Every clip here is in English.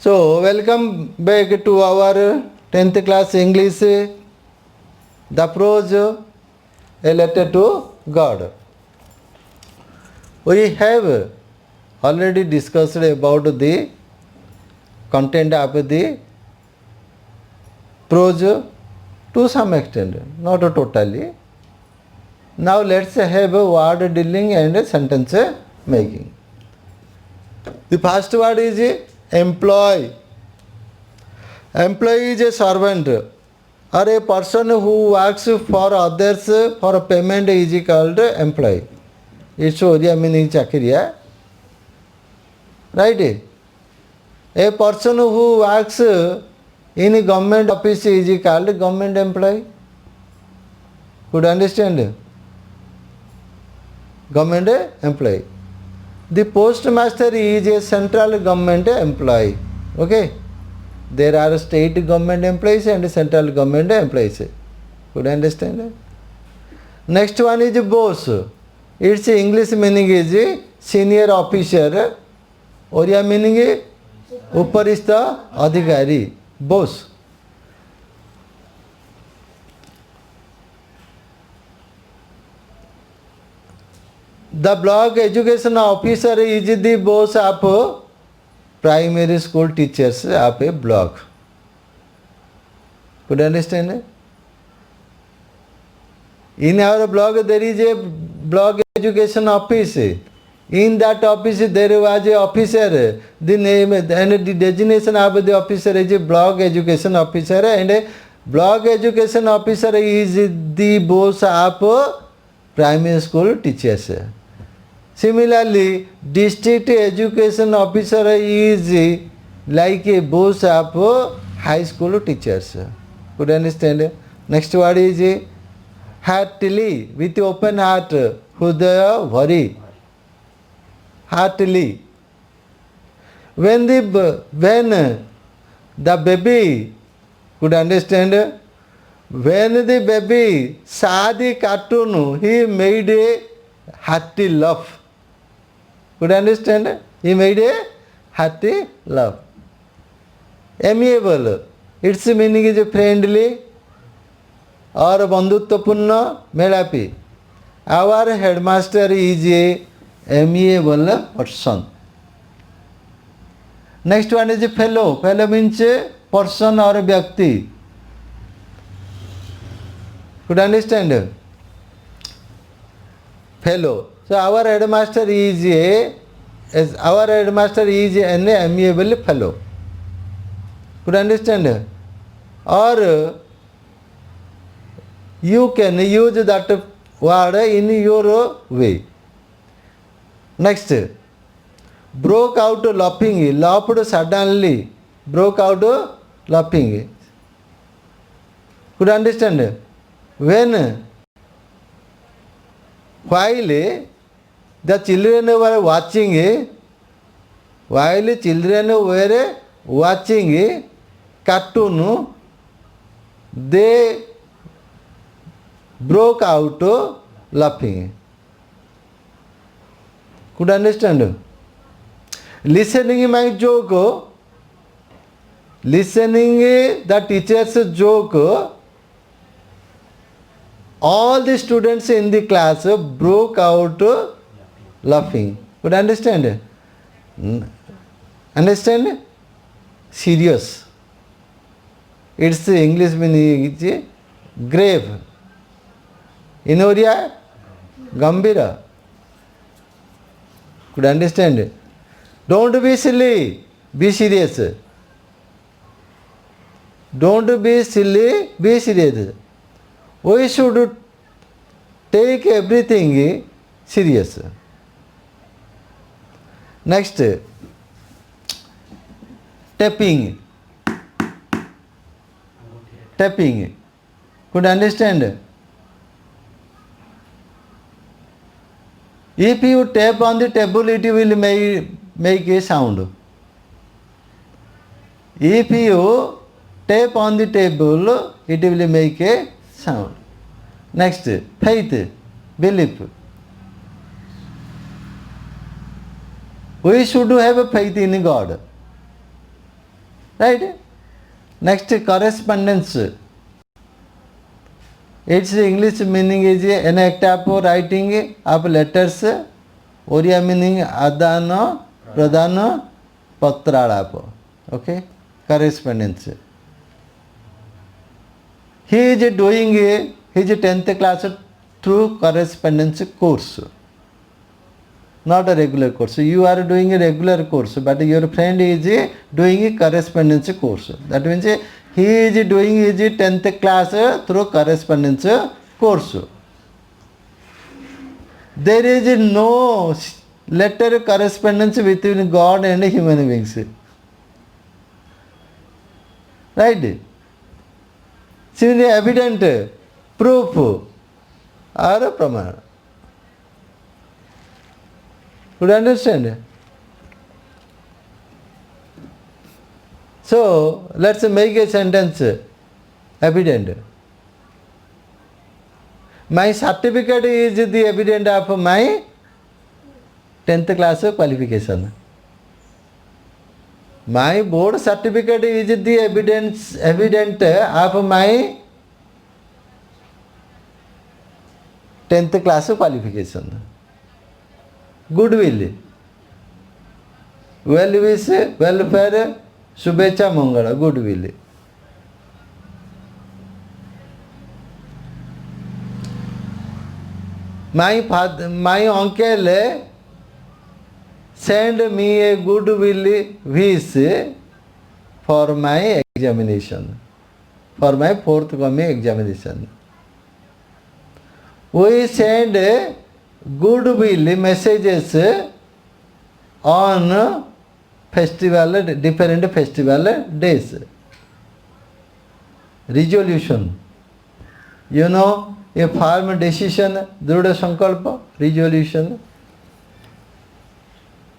So, welcome back to our 10th class English, the prose, a letter to God. We have already discussed about the content of the prose to some extent, not totally. Now let's have a word dealing and a sentence making. The first word is employee. Employee is a servant or a person who works for others for payment is called employee. It's Oriya meaning chakiriya. Right? A person who works in a government office is called government employee. Could you understand? Government employee. The postmaster is a central government employee. Okay? There are state government employees and central government employees. Could you understand? Next one is boss. Its English meaning is senior officer. Oriya meaning uparistha adhikari. Boss. The block education officer is the boss of primary school teachers of a block. Could you understand? In our block there is a block education office. In that office there was a officer. The name and the designation of the officer is a block education officer, and a block education officer is the boss of primary school teachers. Similarly, district education officer is like a boss of high school teachers. Could you understand? Next word is heartily, with open heart, hudaya bhari. Heartily. When the baby, could you understand? When the baby saw the cartoon, he made a hearty laugh. Could you understand? He made a hearty laugh. Amiable. Its meaning is friendly or bandhuttapurna, melapi. Our headmaster is a amiable person. Next one is fellow. Fellow means person or vyakti. Could you understand? Fellow. So our headmaster is an amiable fellow. Could you understand? Or you can use that word in your way. Next, broke out laughing, laughed suddenly, broke out laughing. Could you understand? While the children were watching, cartoon, they broke out laughing. Could you understand? Listening my joke, listening the teacher's joke, all the students in the class broke out laughing. Could you understand? Understand? Serious. Its English meaning is grave. In Oriya, gambira. Could you understand? Don't be silly. Be serious. Don't be silly. Be serious. We should take everything serious. Next, tapping. Tapping. Could you understand? If you tap on the table, it will make a sound. If you tap on the table, it will make a sound. Next, faith, belief. We should have faith in God. right? Next, correspondence. Its English meaning is an act of writing of letters. Oriya meaning adana pradana patralapa. Okay, correspondence. He is doing his 10th class through correspondence course, not a regular course. You are doing a regular course, but your friend is doing a correspondence course. That means he is doing his 10th class through correspondence course. There is no letter correspondence between God and human beings. Right? Simply evident proof or pramana. Could you understand? So, let's make a sentence evident. My certificate is the evidence of my 10th class qualification. My board certificate is the evident of my 10th class qualification. Goodwill, well wish, welfare, Shubhecha Mangala, goodwill. My uncle send me a goodwill wish for my examination, for my forthcoming examination. We send goodwill messages on festival, different festival days. Resolution. You know, a firm decision, Drudha Sankalpa, resolution.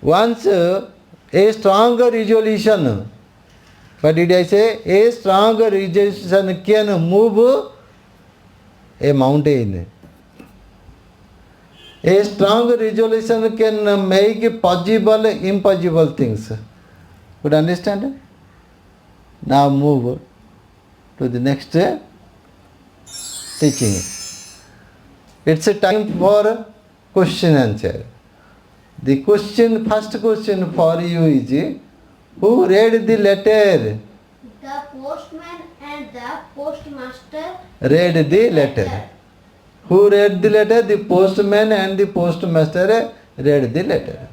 Once a strong resolution, what did I say? A strong resolution can move a mountain. A strong resolution can make possible impossible things. Could you understand? Now move to the next teaching. It's a time for question answer. The first question for you is, who read the letter? The postman and the postmaster Read the letter. Who read the letter? The postman and the postmaster read the letter.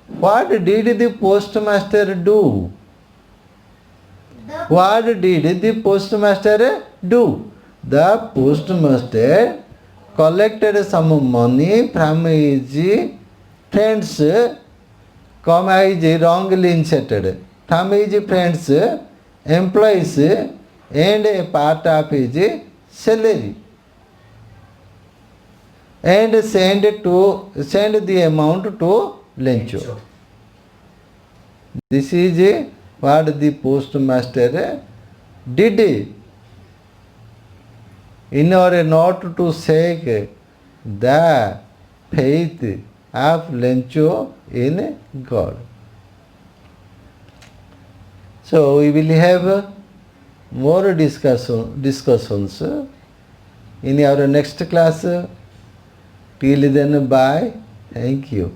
What did the postmaster do? What did the postmaster do? The postmaster collected some money from his friends, comma is wrongly inserted, from his friends, employees, and a part of his salary, and send the amount to Lencho. This is what the postmaster did in order not to shake the faith of Lencho in God. So we will have more discussions in our next class. Till then, bye. Thank you.